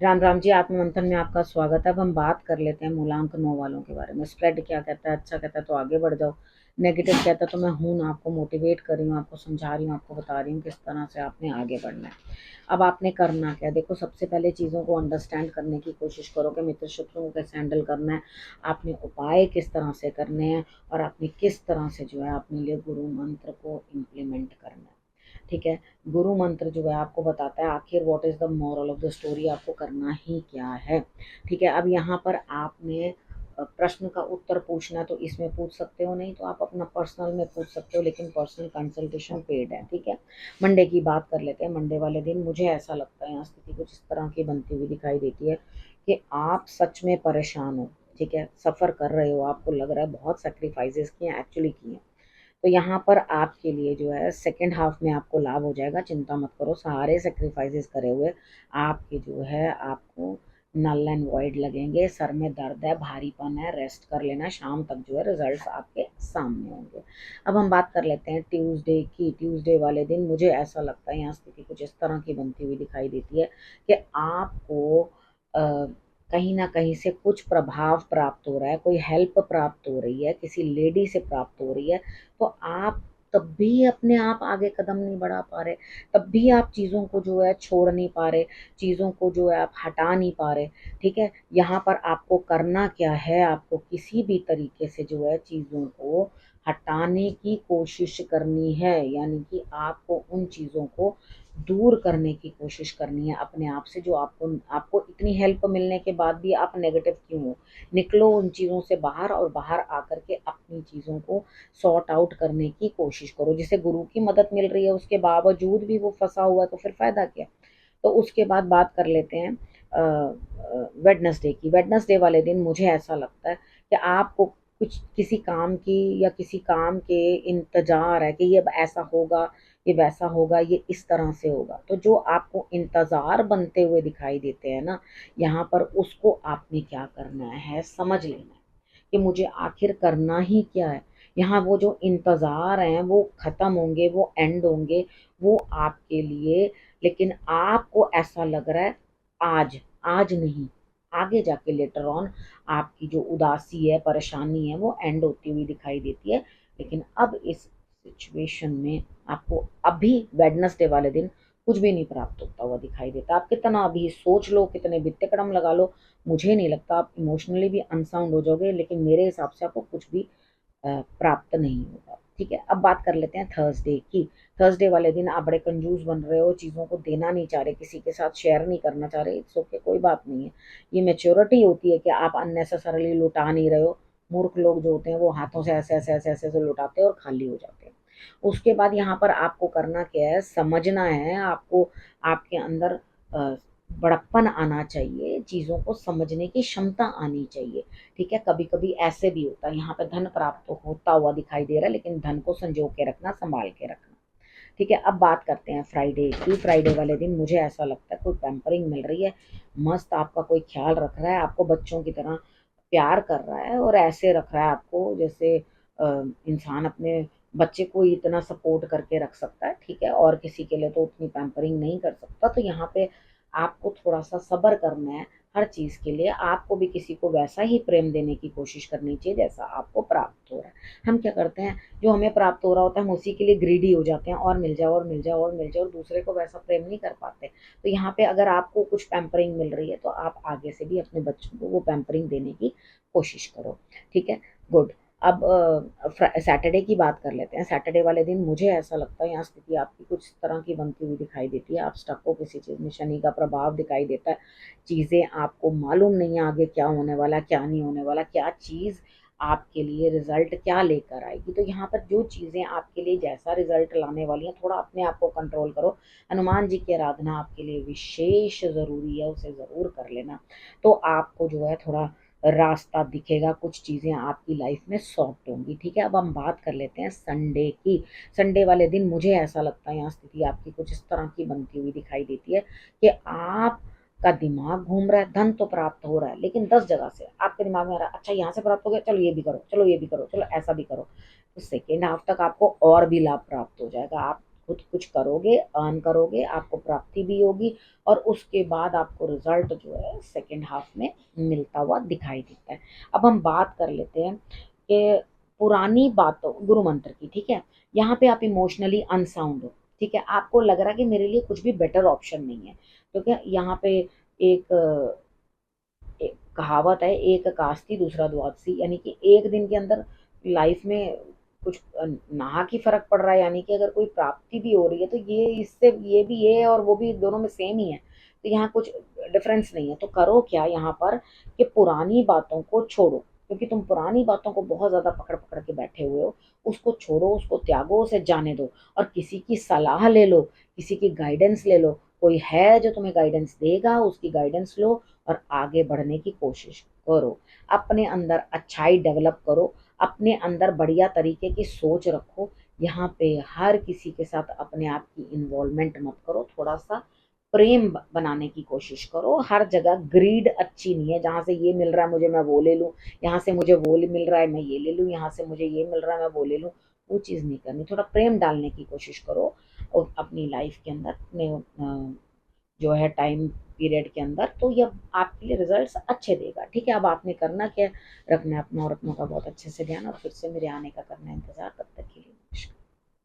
राम राम जी, आत्म मंथन में आपका स्वागत है। अब हम बात कर लेते हैं मूलांक 9 वालों के बारे में। स्प्रेड क्या कहता है? अच्छा कहता है तो आगे बढ़ जाओ, नेगेटिव कहता है तो मैं हूं ना, आपको मोटिवेट कर रही हूँ, आपको समझा रही हूँ, आपको बता रही हूँ किस तरह से आपने आगे बढ़ना है। अब आपने करना क्या? देखो, सबसे पहले चीज़ों को अंडरस्टैंड करने की कोशिश करो कि मित्र शत्रुओं को कैसे हैंडल करना है, आपने उपाय किस तरह से करने हैं और आपने किस तरह से जो है अपने लिए गुरु मंत्र को इम्प्लीमेंट करना है। ठीक है, गुरु मंत्र जो है आपको बताता है आखिर what is the moral of the story, आपको करना ही क्या है। ठीक है, अब यहाँ पर आपने प्रश्न का उत्तर पूछना है तो इसमें पूछ सकते हो, नहीं तो आप अपना पर्सनल में पूछ सकते हो, लेकिन पर्सनल कंसल्टेशन पेड है। ठीक है, मंडे की बात कर लेते हैं। मंडे वाले दिन मुझे ऐसा लगता है यहाँ स्थिति कुछ इस तरह की बनती हुई दिखाई देती है कि आप सच में परेशान हो। ठीक है, सफ़र कर रहे हो, आपको लग रहा है बहुत सेक्रीफाइसेस किए, एक्चुअली किए। तो यहाँ पर आपके लिए जो है सेकेंड हाफ में आपको लाभ हो जाएगा, चिंता मत करो। सारे सेक्रीफाइसेस करे हुए आपके जो है आपको नल एंड वॉइड लगेंगे। सर में दर्द है, भारीपन है, रेस्ट कर लेना, शाम तक जो है रिजल्ट्स आपके सामने होंगे। अब हम बात कर लेते हैं ट्यूसडे की। ट्यूसडे वाले दिन मुझे ऐसा लगता है यहाँ स्थिति कुछ इस तरह की बनती हुई दिखाई देती है कि आपको कहीं ना कहीं से कुछ प्रभाव प्राप्त हो रहा है, कोई हेल्प प्राप्त हो रही है, किसी लेडी से प्राप्त हो रही है। तो आप तब भी अपने आप आगे कदम नहीं बढ़ा पा रहे, तब भी आप चीज़ों को जो है छोड़ नहीं पा रहे, चीज़ों को जो है आप हटा नहीं पा रहे। ठीक है, यहाँ पर आपको करना क्या है? आपको किसी भी तरीके से जो है चीज़ों को हटाने की कोशिश करनी है, यानी कि आपको उन चीज़ों को दूर करने की कोशिश करनी है अपने आप से। जो आपको आपको इतनी हेल्प मिलने के बाद भी आप नेगेटिव क्यों हो? निकलो उन चीज़ों से बाहर और बाहर आकर के अपनी चीज़ों को सॉर्ट आउट करने की कोशिश करो। जिसे गुरु की मदद मिल रही है उसके बावजूद भी वो फंसा हुआ है, तो फिर फायदा क्या? तो उसके बाद बात कर लेते हैं वेडनेसडे की। वेडनेसडे वाले दिन मुझे ऐसा लगता है कि आपको कुछ किसी काम की या किसी काम के इंतजार है कि ये ऐसा होगा, ये वैसा होगा, ये इस तरह से होगा। तो जो आपको इंतजार बनते हुए दिखाई देते हैं ना, यहाँ पर उसको आपने क्या करना है, समझ लेना है कि मुझे आखिर करना ही क्या है। यहाँ वो जो इंतज़ार हैं वो ख़त्म होंगे, वो एंड होंगे, वो आपके लिए। लेकिन आपको ऐसा लग रहा है आज, आज नहीं, आगे जाके लेटर ऑन आपकी जो उदासी है, परेशानी है, वो एंड होती हुई दिखाई देती है। लेकिन अब इस सिचुएशन में आपको अभी वेडनेसडे वाले दिन कुछ भी नहीं प्राप्त होता हुआ दिखाई देता। आप कितना भी सोच लो, कितने भी तिकड़म लगा लो, मुझे नहीं लगता। आप इमोशनली भी अनसाउंड हो जाओगे, लेकिन मेरे हिसाब से आपको कुछ भी प्राप्त नहीं होगा। ठीक है, अब बात कर लेते हैं थर्सडे की। थर्सडे वाले दिन आप बड़े कंजूस बन रहे हो, चीज़ों को देना नहीं चाह रहे, किसी के साथ शेयर नहीं करना चाह रहे। इट्स ओके, कोई बात नहीं है। ये मेच्योरिटी होती है कि आप अननेसेसरली लुटा नहीं रहे हो। मूर्ख लोग जो होते हैं वो हाथों से ऐसे ऐसे ऐसे ऐसे से लुटाते हैं और खाली हो जाते हैं। उसके बाद यहाँ पर आपको करना क्या है, समझना है आपको। आपके अंदर बड़प्पन आना चाहिए, चीज़ों को समझने की क्षमता आनी चाहिए। ठीक है, कभी कभी ऐसे भी होता है, यहाँ पे धन प्राप्त होता हुआ दिखाई दे रहा है, लेकिन धन को संजो के रखना, संभाल के रखना। ठीक है, अब बात करते हैं फ्राइडे की। फ्राइडे वाले दिन मुझे ऐसा लगता है कोई पैम्परिंग मिल रही है, मस्त आपका कोई ख्याल रख रहा है, आपको बच्चों की तरह प्यार कर रहा है और ऐसे रख रहा है आपको जैसे इंसान अपने बच्चे को इतना सपोर्ट करके रख सकता है। ठीक है, और किसी के लिए तो उतनी पैम्परिंग नहीं कर सकता। तो यहाँ पे आपको थोड़ा सा सब्र करना है। हर चीज़ के लिए आपको भी किसी को वैसा ही प्रेम देने की कोशिश करनी चाहिए जैसा आपको प्राप्त हो रहा है। हम क्या करते हैं, जो हमें प्राप्त हो रहा होता है हम उसी के लिए ग्रीडी हो जाते हैं, और मिल जाओ और मिल जाओ और मिल जाओ, और दूसरे को वैसा प्रेम नहीं कर पाते। तो यहाँ पे अगर आपको कुछ पैम्परिंग मिल रही है तो आप आगे से भी अपने बच्चों को वो पैम्परिंग देने की कोशिश करो। ठीक है, गुड। अब सैटरडे की बात कर लेते हैं। सैटरडे वाले दिन मुझे ऐसा लगता है यहाँ स्थिति आपकी कुछ तरह की बनती हुई दिखाई देती है। आप स्टक हो किसी चीज़ में, शनि का प्रभाव दिखाई देता है। चीज़ें आपको मालूम नहीं है आगे क्या होने वाला, क्या नहीं होने वाला, क्या चीज़ आपके लिए रिजल्ट क्या लेकर आएगी। तो यहाँ पर जो चीज़ें आपके लिए जैसा रिजल्ट लाने वाली हैं, थोड़ा अपने आप को कंट्रोल करो। हनुमान जी की आराधना आपके लिए विशेष ज़रूरी है, उसे ज़रूर कर लेना। तो आपको जो है थोड़ा रास्ता दिखेगा, कुछ चीज़ें आपकी लाइफ में सॉर्ट होंगी। ठीक है, अब हम बात कर लेते हैं संडे की। संडे वाले दिन मुझे ऐसा लगता है यहाँ स्थिति आपकी कुछ इस तरह की बनती हुई दिखाई देती है कि आप का दिमाग घूम रहा है। धन तो प्राप्त हो रहा है, लेकिन 10 जगह से आपके दिमाग में आ रहा है, अच्छा यहाँ से प्राप्त हो गया, चलो ये भी करो, चलो ये भी करो, चलो ऐसा भी करो। तो सेकेंड हाफ तक आपको और भी लाभ प्राप्त हो जाएगा। आप खुद कुछ करोगे, अर्न करोगे, आपको प्राप्ति भी होगी और उसके बाद आपको रिजल्ट जो है सेकेंड हाफ में मिलता हुआ दिखाई देता है। अब हम बात कर लेते हैं कि पुरानी बातों गुरु मंत्र की, ठीक है। यहाँ पे आप इमोशनली अनसाउंड हो, ठीक है, आपको लग रहा है कि मेरे लिए कुछ भी बेटर ऑप्शन नहीं है, क्योंकि यहाँ पे एक एक कहावत है, एक कास्ती दूसरा द्वादशी, यानी कि एक दिन के अंदर लाइफ में कुछ नाहक ही फर्क पड़ रहा है, यानी कि अगर कोई प्राप्ति भी हो रही है तो ये इससे ये भी ये और वो भी दोनों में सेम ही है, तो यहाँ कुछ डिफरेंस नहीं है। तो करो क्या यहाँ पर कि पुरानी बातों को छोड़ो, क्योंकि तुम पुरानी बातों को बहुत ज्यादा पकड़ पकड़ के बैठे हुए हो, उसको छोड़ो, उसको त्यागो, उसे जाने दो और किसी की सलाह ले लो, किसी की गाइडेंस ले लो, कोई है जो तुम्हें गाइडेंस देगा, उसकी गाइडेंस लो और आगे बढ़ने की कोशिश करो। अपने अंदर अच्छाई डेवलप करो, अपने अंदर बढ़िया तरीके की सोच रखो। यहाँ पे हर किसी के साथ अपने आप की इन्वॉल्वमेंट मत करो, थोड़ा सा प्रेम बनाने की कोशिश करो। हर जगह ग्रीड अच्छी नहीं है, जहाँ से ये मिल रहा है मुझे मैं वो ले लूँ, यहाँ से मुझे वो मिल रहा है मैं ये ले लूँ, यहाँ से मुझे ये मिल रहा है मैं वो ले लूँ, वो चीज़ नहीं करनी। थोड़ा प्रेम डालने की कोशिश करो और अपनी लाइफ के अंदर, अपने जो है टाइम पीरियड के अंदर, तो ये आपके लिए रिजल्ट्स अच्छे देगा। ठीक है, अब आपने करना क्या है, रखना है अपना और अपनों का बहुत अच्छे से ध्यान और फिर से मेरे आने का करना है इंतजार। तब तक के लिए